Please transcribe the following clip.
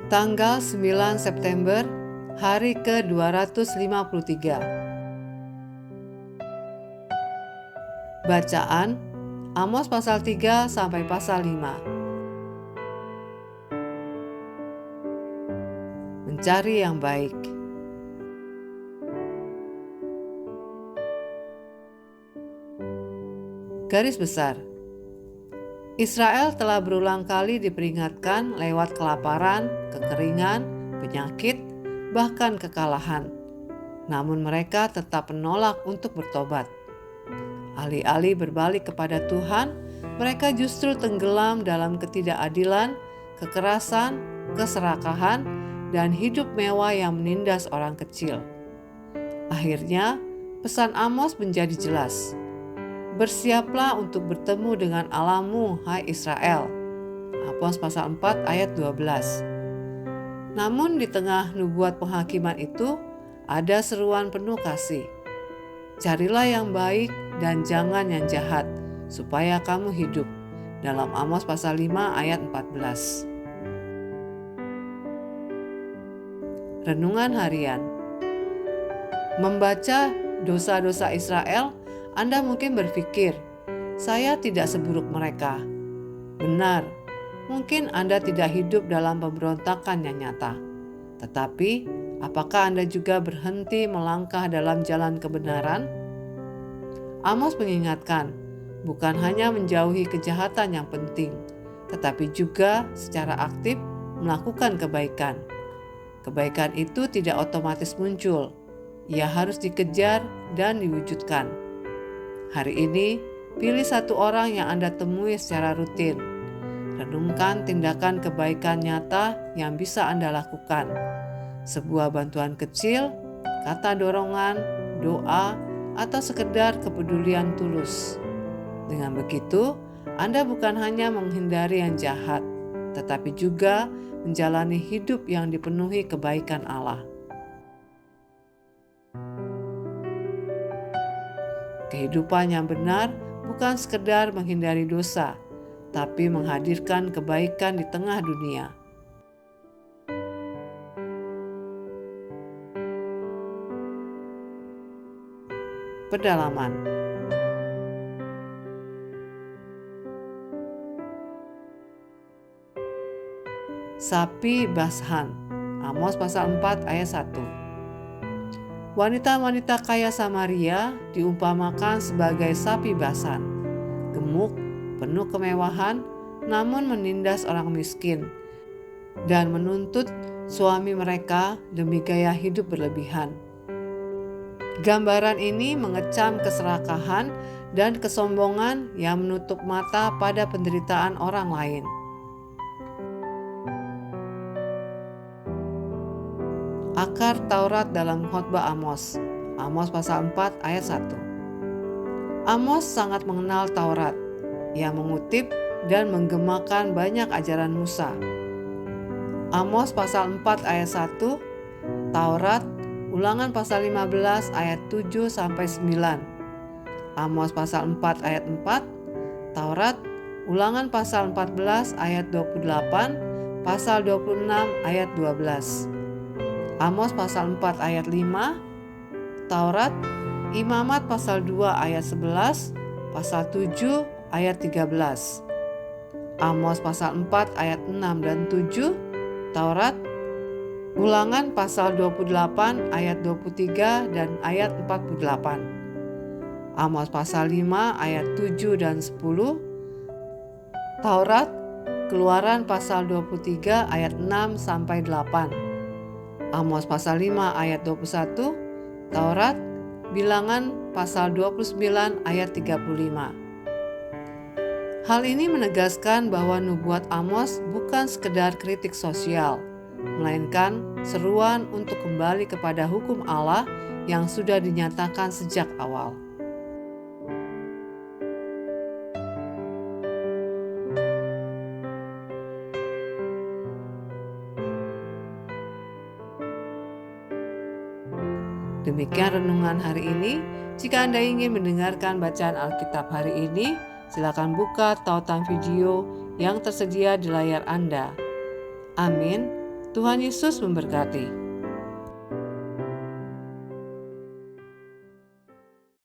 Tanggal 9 September, hari ke-253. Bacaan Amos pasal 3 sampai pasal 5. Mencari yang baik. Garis besar. Israel telah berulang kali diperingatkan lewat kelaparan, kekeringan, penyakit, bahkan kekalahan. Namun mereka tetap menolak untuk bertobat. Alih-alih berbalik kepada Tuhan, mereka justru tenggelam dalam ketidakadilan, kekerasan, keserakahan, dan hidup mewah yang menindas orang kecil. Akhirnya, pesan Amos menjadi jelas. Bersiaplah untuk bertemu dengan Allahmu, hai Israel. Amos pasal 4 ayat 12. Namun di tengah nubuat penghakiman itu, ada seruan penuh kasih. Carilah yang baik dan jangan yang jahat, supaya kamu hidup. Dalam Amos pasal 5 ayat 14. Renungan harian. Membaca dosa-dosa Israel, Anda mungkin berpikir, saya tidak seburuk mereka. Benar, mungkin Anda tidak hidup dalam pemberontakan yang nyata. Tetapi, apakah Anda juga berhenti melangkah dalam jalan kebenaran? Amos mengingatkan, bukan hanya menjauhi kejahatan yang penting, tetapi juga secara aktif melakukan kebaikan. Kebaikan itu tidak otomatis muncul, ia harus dikejar dan diwujudkan. Hari ini, pilih satu orang yang Anda temui secara rutin. Renungkan tindakan kebaikan nyata yang bisa Anda lakukan. Sebuah bantuan kecil, kata dorongan, doa, atau sekedar kepedulian tulus. Dengan begitu, Anda bukan hanya menghindari yang jahat, tetapi juga menjalani hidup yang dipenuhi kebaikan Allah. Kehidupan yang benar bukan sekedar menghindari dosa, tapi menghadirkan kebaikan di tengah dunia. Pedalaman. Sapi Bashan. Amos pasal 4 ayat 1. Wanita-wanita kaya Samaria diumpamakan sebagai sapi Bashan, gemuk, penuh kemewahan, namun menindas orang miskin, dan menuntut suami mereka demi gaya hidup berlebihan. Gambaran ini mengecam keserakahan dan kesombongan yang menutup mata pada penderitaan orang lain. Akar Taurat dalam khotbah Amos. Amos pasal 4 ayat 1. Amos sangat mengenal Taurat. Ia mengutip dan menggemakan banyak ajaran Musa. Amos pasal 4 ayat 1, Taurat, Ulangan pasal 15 ayat 7 sampai 9. Amos pasal 4 ayat 4, Taurat, Ulangan pasal 14 ayat 28, pasal 26 ayat 12. Amos pasal 4 ayat 5, Taurat, Imamat pasal 2 ayat 11, pasal 7 ayat 13. Amos pasal 4 ayat 6 dan 7, Taurat, Ulangan pasal 28 ayat 23 dan ayat 48. Amos pasal 5 ayat 7 dan 10, Taurat, Keluaran pasal 23 ayat 6 sampai 8. Amos pasal 5 ayat 21, Taurat, Bilangan pasal 29 ayat 35. Hal ini menegaskan bahwa nubuat Amos bukan sekedar kritik sosial, melainkan seruan untuk kembali kepada hukum Allah yang sudah dinyatakan sejak awal. Demikian renungan hari ini. Jika Anda ingin mendengarkan bacaan Alkitab hari ini, silakan buka tautan video yang tersedia di layar Anda. Amin. Tuhan Yesus memberkati.